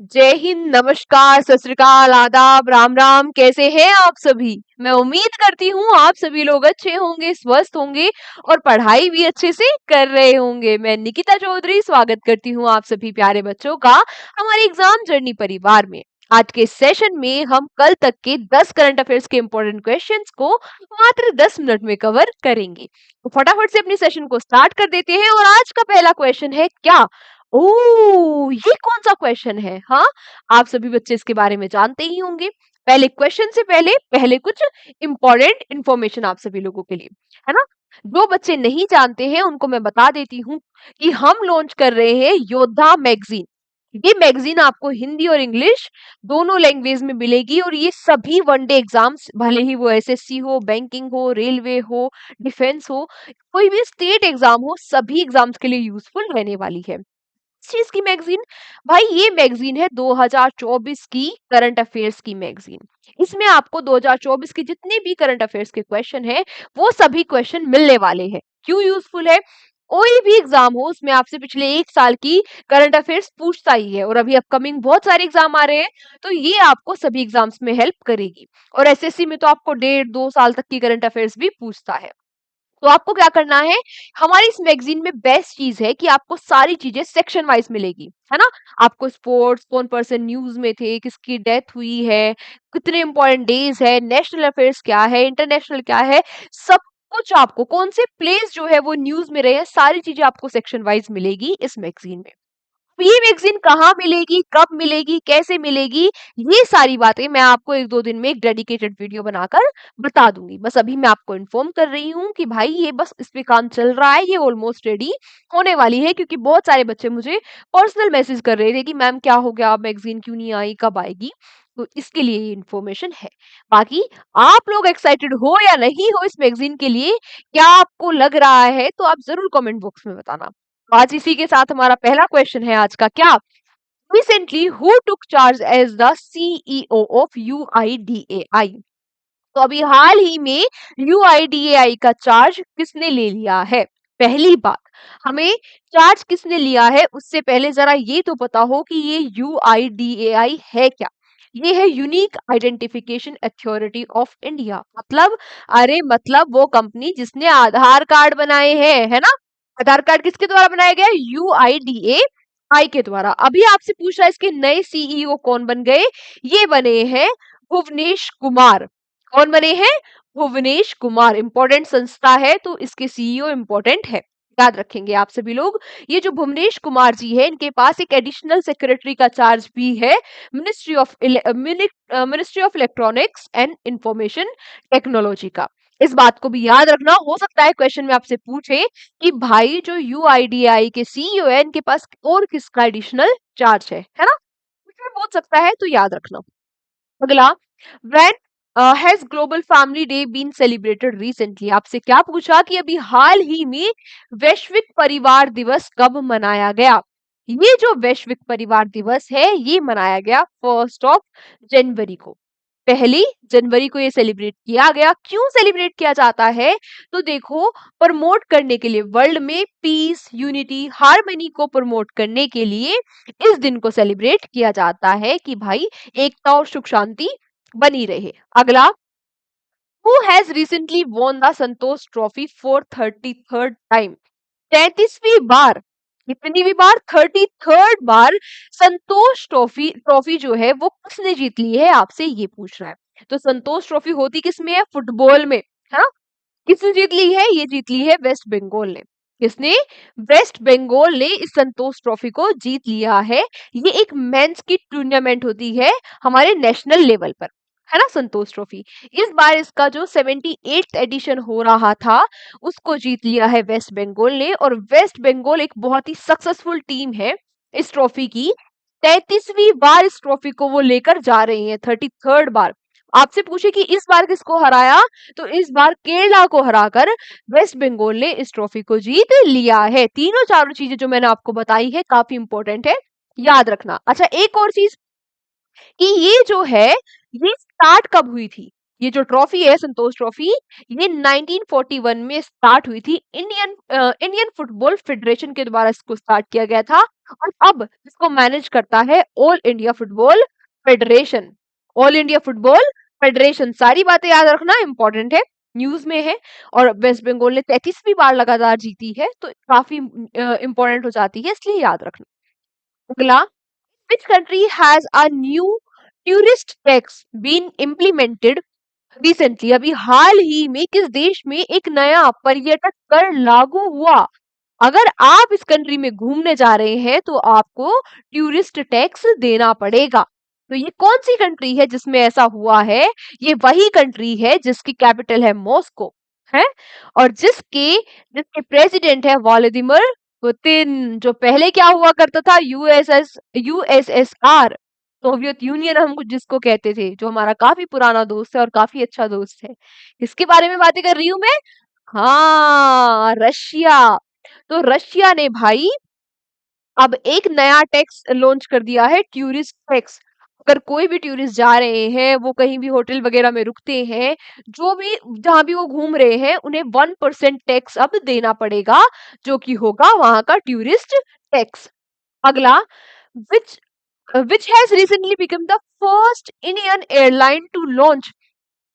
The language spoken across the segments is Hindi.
जय हिंद, नमस्कार, सत श्री अकाल, आदाब, राम राम। कैसे हैं आप सभी? मैं उम्मीद करती हूँ आप सभी लोग अच्छे होंगे, स्वस्थ होंगे और पढ़ाई भी अच्छे से कर रहे होंगे। मैं निकिता चौधरी स्वागत करती हूँ आप सभी प्यारे बच्चों का हमारे एग्जाम जर्नी परिवार में। आज के सेशन में हम कल तक के 10 करंट अफेयर्स के इंपॉर्टेंट क्वेश्चंस को मात्र 10 मिनट में कवर करेंगे। तो फटाफट से अपनी सेशन को स्टार्ट कर देते हैं और आज का पहला क्वेश्चन है क्या? ओह! ये कौन-सा क्वेश्चन है? हाँ, आप सभी बच्चे इसके बारे में जानते ही होंगे। पहले क्वेश्चन से पहले कुछ इम्पोर्टेंट इन्फॉर्मेशन आप सभी लोगों के लिए, है ना? जो बच्चे नहीं जानते हैं उनको मैं बता देती हूँ कि हम लॉन्च कर रहे हैं योद्धा मैगज़ीन। ये मैगज़ीन आपको हिंदी और इंग्लिश दोनों लैंग्वेज में मिलेगी और ये सभी वन डे एग्ज़ाम्स भले ही वो एसएससी हो, बैंकिंग हो, रेलवे हो, डिफेंस हो, कोई भी स्टेट एग्ज़ाम हो, सभी एग्ज़ाम्स के लिए यूज़फुल रहने वाली है। किस चीज की मैगजीन? भाई ये मैगजीन है 2024 की करंट अफेयर्स की मैगजीन। इसमें आपको 2024 के जितने भी करंट अफेयर्स के क्वेश्चन हैं वो सभी क्वेश्चन मिलने वाले हैं। क्यों यूजफुल है? कोई भी एग्जाम हो उसमें आपसे पिछले 1 साल की करंट अफेयर्स पूछता ही है और अभी अपकमिंग बहुत सारे एग्जाम आ रहे हैं, तो ये आपको सभी एग्जाम्स में हेल्प करेगी। और एसएससी में तो आपको 1.5-2 साल तक की करंट अफेयर्स भी पूछता है। तो आपको क्या करना है? हमारी इस मैगजीन में बेस्ट चीज है कि आपको सारी चीजें सेक्शन वाइज मिलेगी, है ना? आपको स्पोर्ट्स, कौन पर्सन न्यूज में थे, किसकी डेथ हुई है, कितने इंपॉर्टेंट डेज है, नेशनल अफेयर्स क्या है, इंटरनेशनल क्या है, सब कुछ आपको कौन से प्लेस जो है वो न्यूज में रहे हैं, सारी चीजें आपको सेक्शन वाइज मिलेगी इस मैगजीन में। ये वैक्सीन कहाँ मिलेगी, कब मिलेगी, कैसे मिलेगी, ये सारी बातें मैं आपको 1-2 दिन में एक डेडिकेटेड वीडियो बनाकर बता दूंगी। बस अभी मैं आपको इन्फॉर्म कर रही हूँ कि भाई ये बस इस पे काम चल रहा है, ये ऑलमोस्ट रेडी होने वाली है, क्योंकि बहुत सारे बच्चे मुझे पर्सनल मैसेज कर रहे थे कि मैम क्या हो गया, मैगजीन क्यों नहीं आई, कब आएगी? तो इसके लिए ये इन्फॉर्मेशन है। बाकी आप लोग एक्साइटेड हो या नहीं हो इस मैगजीन के लिए, क्या आपको लग रहा है, तो आप जरूर कमेंट बॉक्स में बताना। आज इसी के साथ हमारा पहला क्वेश्चन है आज का क्या? Recently who took charge as the CEO of UIDAI? तो अभी हाल ही में यूआईडीएआई का चार्ज किसने ले लिया है? पहली बात, हमें चार्ज किसने लिया है उससे पहले जरा ये तो पता हो कि ये यूआईडीएआई है क्या? ये है unique identification authority of India. मतलब, अरे मतलब वो कंपनी जिसने आधार कार्ड बनाए हैं, है ना? आधार कार्ड किसके द्वारा बनाया गया? यूआईडीएआई के द्वारा। अभी आपसे पूछ रहा है इसके नए सीईओ कौन बन गए? ये बने हैं भुवनेश कुमार। कौन बने हैं? भुवनेश कुमार। इंपॉर्टेंट संस्था है तो इसके सीईओ इंपॉर्टेंट है, याद रखेंगे आप सभी लोग। ये जो भुवनेश कुमार जी है इनके पास एक एडिशनल सेक्रेटरी का चार्ज भी है, ministry of electronics and information technology का। इस बात को भी याद रखना, हो सकता है क्वेश्चन में आपसे पूछे कि भाई जो यूआईडीआई के सीईओ है इनके पास और किसका एडिशनल चार्ज है ना? कुछ भी पूछ सकता है, तो याद रखना। अगला, when has global family day been celebrated recently? आपसे क्या पूछा कि अभी हाल ही में वैश्विक परिवार दिवस कब मनाया गया? ये जो वैश्विक परिवार दिवस है ये मनाया गया 1 जनवरी को। 1 जनवरी को ये सेलिब्रेट किया गया। क्यों सेलिब्रेट किया जाता है? तो देखो, प्रमोट करने के लिए, वर्ल्ड में पीस, यूनिटी, हार्मनी को प्रमोट करने के लिए इस दिन को सेलिब्रेट किया जाता है कि भाई एकता और सुख शांति बनी रहे। अगला, who has recently won the Santosh trophy for 33rd time? 33वीं बार। कितनी बार? 33rd बार संतोष ट्रॉफी ट्रॉफी जो है वो किसने जीत ली है, आपसे ये पूछ रहा है। तो संतोष ट्रॉफी होती किसमें है? फुटबॉल में, है ना? किसने जीत ली है? ये जीत ली है वेस्ट बंगाल ने। किसने? वेस्ट बंगाल ने इस संतोष ट्रॉफी को जीत लिया है। ये एक मेंस की टूर्नामेंट होती है हमारे नेशनल लेवल पर, है ना? संतोष ट्रॉफी इस बार इसका जो 78th एडिशन हो रहा था उसको जीत लिया है वेस्ट बंगाल ने। और वेस्ट बंगाल एक बहुत ही सक्सेसफुल टीम है इस ट्रॉफी की। 33वीं बार इस ट्रॉफी को वो लेकर जा रही है, 33rd बार। आपसे पूछे कि इस बार किसको हराया, तो इस बार केरला को हराकर वेस्ट बंगाल ने इस ट्रॉफी को जीत लिया है। तीनों चारों चीजें जो मैंने आपको बताई है काफी इंपॉर्टेंट है, याद रखना। अच्छा, एक और चीज कि ये जो है ये स्टार्ट कब हुई थी? ये जो ट्रॉफी है संतोष ट्रॉफी, ये 1941 में स्टार्ट हुई थी। इंडियन फुटबॉल फेडरेशन के द्वारा इसको स्टार्ट किया गया था और अब इसको मैनेज करता है all India football federation. All India football federation, सारी बातें याद रखना इंपॉर्टेंट है, न्यूज में है। और वेस्ट बंगाल ने 33वीं बार लगातार जीती है, तो काफी इंपॉर्टेंट हो जाती है, इसलिए याद रखना। अगला, which country has a new tourist tax been implemented recently? अभी हाल ही में किस देश में एक नया पर्यटक कर लागू हुआ? अगर आप इस कंट्री में घूमने जा रहे हैं तो आपको टूरिस्ट टैक्स देना पड़ेगा। तो ये कौन सी कंट्री है जिसमें ऐसा हुआ है? ये वही कंट्री है जिसकी कैपिटल है मॉस्को, है, और जिसके जिसके प्रेसिडेंट है व्लादिमीर पुतिन। जो पहले क्या हुआ करता था, यूएसएसआर, सोवियत यूनियन हम जिसको कहते थे, जो हमारा काफी पुराना दोस्त है और काफी अच्छा दोस्त है। इसके बारे में बातें कर रही हूं मैं। हाँ, रशिया। तो रशिया ने भाई अब एक नया टैक्स लॉन्च कर दिया है, टूरिस्ट टैक्स। अगर कोई भी टूरिस्ट जा रहे हैं, वो कहीं भी होटल वगैरह में रुकते हैं, जो भी जहां भी वो घूम रहे हैं, उन्हें 1% टैक्स अब देना पड़ेगा, जो कि होगा वहां का टूरिस्ट टैक्स। अगला, which which has recently become the first Indian airline to launch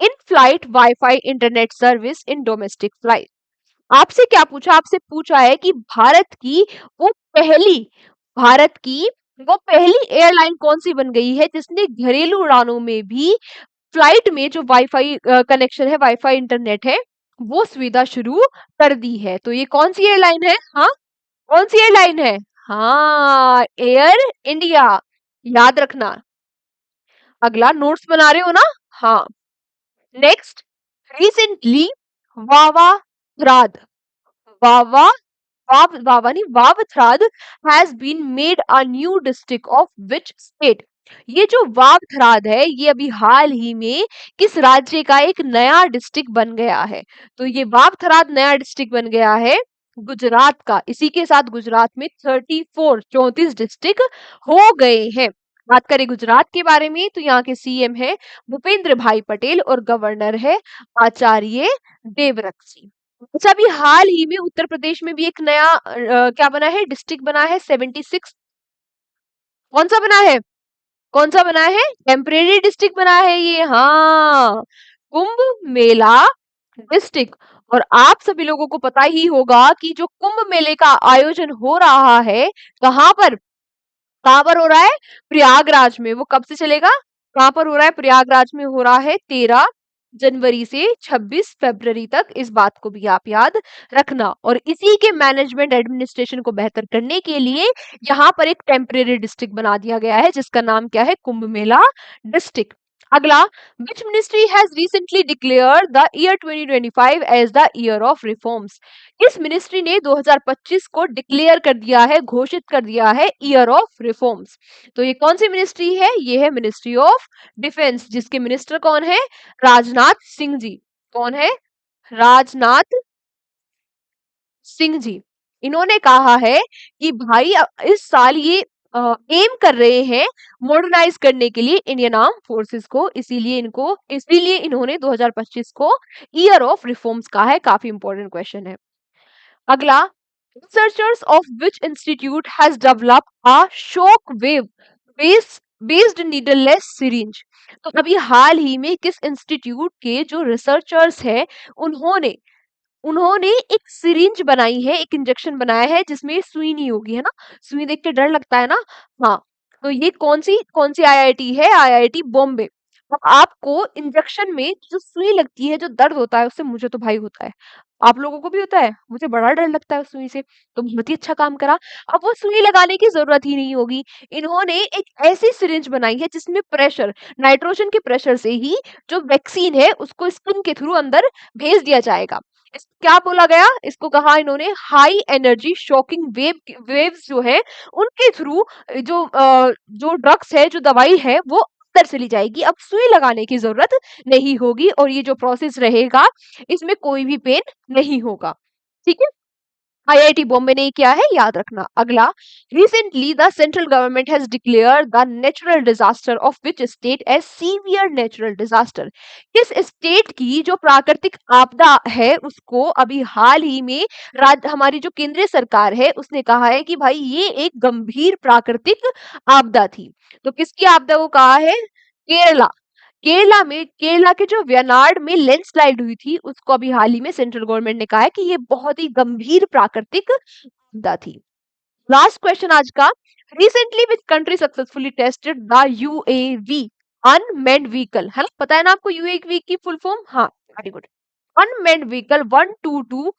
in flight wifi internet service in domestic flight. आपसे क्या पूछा, आपसे पूछा है कि वो पहली भारत की वो पहली एयरलाइन कौन सी बन गई है जिसने घरेलू उड़ानों में भी फ्लाइट में जो वाईफाई कनेक्शन है, वाईफाई इंटरनेट है, वो सुविधा शुरू कर दी है। तो ये कौन सी एयरलाइन है? हाँ, कौन सी एयरलाइन है? हाँ, एयर इंडिया, याद रखना। अगला, नोट्स बना रहे हो ना? हाँ। नेक्स्ट, रिसेंटली वावा थ्राद वावा वावा नहीं, वावथ्राद has been made a new district of which state? ये जो वावथ्राद है, ये अभी हाल ही में किस राज्य का एक नया डिस्ट्रिक्ट बन गया है? तो ये वावथ्राद नया डिस्ट्रिक्ट बन गया है गुजरात का। इसी के साथ गुजरात में 34 डिस्ट्रिक्ट हो गए हैं। बात करें गुजरात के बारे में, तो यहाँ के सीएम है भूपेंद्र भाई पटेल और गवर्नर है आचार्य देवव्रत सिंह। अच्छा, अभी हाल ही में उत्तर प्रदेश में भी एक नया क्या बना है, डिस्ट्रिक्ट बना है 76। कौन सा बना है? कौन सा बना है? टेम्परेरी डिस्ट्रिक्ट बना है ये, हाँ, कुंभ मेला डिस्ट्रिक्ट। और आप सभी लोगों को पता ही होगा कि जो कुंभ मेले का आयोजन हो रहा है, कहाँ पर कहाँ पर हो रहा है? प्रयागराज में। वो कब से चलेगा? कहाँ पर हो रहा है? प्रयागराज में हो रहा है 13 जनवरी से 26 फरवरी तक। इस बात को भी आप याद रखना। और इसी के मैनेजमेंट एडमिनिस्ट्रेशन को बेहतर करने के लिए यहाँ पर एक टेम्परेरी डिस्ट्रिक्ट बना दिया गया है, जिसका नाम क्या है? कुंभ मेला डिस्ट्रिक्ट। अगला, which ministry has recently declared the year 2025 as the year of reforms? इस मिनिस्ट्री ने 2025 को डिक्लेयर कर दिया है, घोषित कर दिया है ईयर ऑफ रिफॉर्म्स। तो ये कौन सी मिनिस्ट्री है? ये है मिनिस्ट्री ऑफ डिफेंस, जिसके मिनिस्टर कौन है? राजनाथ सिंह जी। कौन है? राजनाथ सिंह जी। इन्होंने कहा है कि भाई इस साल ये एम कर रहे हैं मॉडर्नाइज करने के लिए इंडियन आर्म फोर्सेस को, इसीलिए इन्होंने 2025 को ईयर ऑफ रिफॉर्म्स कहा है। काफी इंपॉर्टेंट क्वेश्चन है। अगला, researchers of which institute has developed a shock wave based needleless syringe? तो अभी हाल ही में किस इंस्टीट्यूट के जो रिसर्चर्स हैं, उन्होंने उन्होंने एक सिरिंज बनाई है, एक इंजेक्शन बनाया है जिसमें सुई नहीं होगी, है ना? सुई देख के डर लगता है ना? हाँ। तो ये कौन सी आईआईटी है? आईआईटी बॉम्बे। अब आपको इंजेक्शन में जो सुई लगती है, जो दर्द होता है, उससे मुझे तो भाई होता है, आप लोगों को भी होता है, मुझे बड़ा डर लगता है उस सुई से। तो बहुत ही अच्छा काम करा। अब वो सुई लगाने की जरूरत ही नहीं होगी। इन्होंने एक ऐसी सिरिंज बनाई है जिसमें प्रेशर, नाइट्रोजन के प्रेशर से ही जो वैक्सीन है उसको स्किन के थ्रू अंदर भेज दिया जाएगा। क्या बोला गया? इसको कहा इन्होंने हाई एनर्जी शॉकिंग वेव्स जो है, उनके थ्रू जो ड्रग्स है, जो दवाई है, वो अंदर चली जाएगी। अब सुई लगाने की जरूरत नहीं होगी और ये जो प्रोसेस रहेगा, इसमें कोई भी पेन नहीं होगा। ठीक है। आईआईटी बॉम्बे ने किया है, याद रखना। अगला, recently the central government has declare the natural disaster of which state as severe natural disaster. किस स्टेट की जो प्राकृतिक आपदा है उसको अभी हाल ही में हमारी जो केंद्रीय सरकार है उसने कहा है कि भाई ये एक गंभीर प्राकृतिक आपदा थी। तो किसकी आपदा को कहा है? केरला। केरला के जो वयनाड में लैंडस्लाइड हुई थी उसको अभी हाल ही में सेंट्रल गवर्नमेंट ने कहा है कि ये बहुत ही गंभीर प्राकृतिक आपदा थी। लास्ट क्वेश्चन आज का, recently which country successfully tested the UAV unmanned vehicle, है ना, पता है ना आपको यूएवी की फुल फॉर्म? हाँ, very good. Unmanned vehicle 122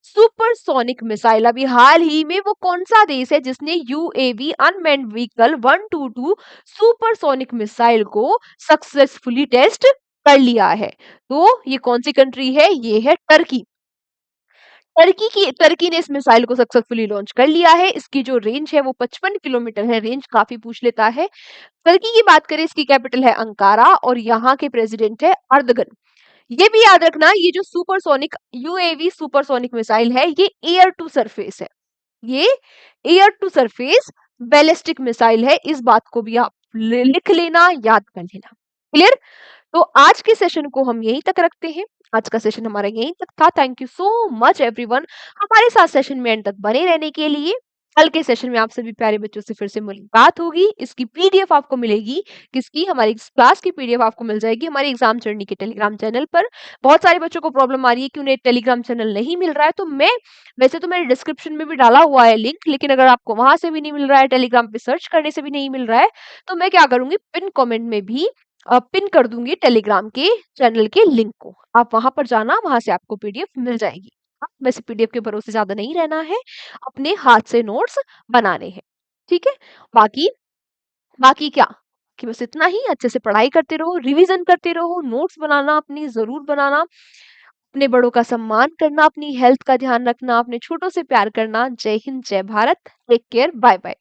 supersonic missile, अभी हाल ही में वो कौन सा देश है जिसने UAV unmanned vehicle 122 supersonic missile को सक्सेसफुली टेस्ट कर लिया है? तो ये कौन सी कंट्री है? ये है टर्की। टर्की ने इस मिसाइल को सक्सेसफुली लॉन्च कर लिया है। इसकी जो रेंज है वो 55 किलोमीटर है। रेंज काफी पूछ लेता है। टर्की की बात करें, इसकी कैपिटल है अंकारा और यहाँ के प्रेसिडेंट है अर्दगन। ये भी याद रखना, ये जो सुपरसोनिक यूएवी सुपरसोनिक मिसाइल है ये एयर टू सरफेस है। ये air to surface ballistic missile है। इस बात को भी आप लिख लेना, याद कर लेना। क्लियर? तो आज के सेशन को हम यहीं तक रखते हैं। आज का सेशन हमारा यहीं तक था। Thank you so much everyone हमारे साथ सेशन में एंड तक बने रहने के लिए। कल के सेशन में आप सभी प्यारे बच्चों से फिर से मुलाकात होगी। इसकी पीडीएफ आपको मिलेगी। किसकी? हमारी क्लास की पीडीएफ आपको मिल जाएगी हमारे एग्जाम जर्नी के टेलीग्राम चैनल पर। बहुत सारे बच्चों को प्रॉब्लम आ रही है कि उन्हें टेलीग्राम चैनल नहीं मिल रहा है, तो मैं वैसे तो मेरे डिस्क्रिप्शन में भी डाला हुआ है लिंक, लेकिन अगर आपको वहां से भी नहीं मिल रहा है, टेलीग्राम पे सर्च करने से भी नहीं मिल रहा है, तो मैं क्या करूंगी, पिन कमेंट में भी पिन कर दूंगी टेलीग्राम के चैनल के लिंक को। आप वहां पर जाना, वहां से आपको पीडीएफ मिल जाएगी। हाँ, वैसे पीडीएफ के भरोसे ज्यादा नहीं रहना है, अपने हाथ से नोट्स बनाने हैं। ठीक है? बाकी बाकी क्या, कि बस इतना ही। अच्छे से पढ़ाई करते रहो, रिवीजन करते रहो, नोट्स बनाना अपनी जरूर बनाना, अपने बड़ों का सम्मान करना, अपनी हेल्थ का ध्यान रखना, अपने छोटों से प्यार करना। जय हिंद, जय Bharat, take care, bye bye.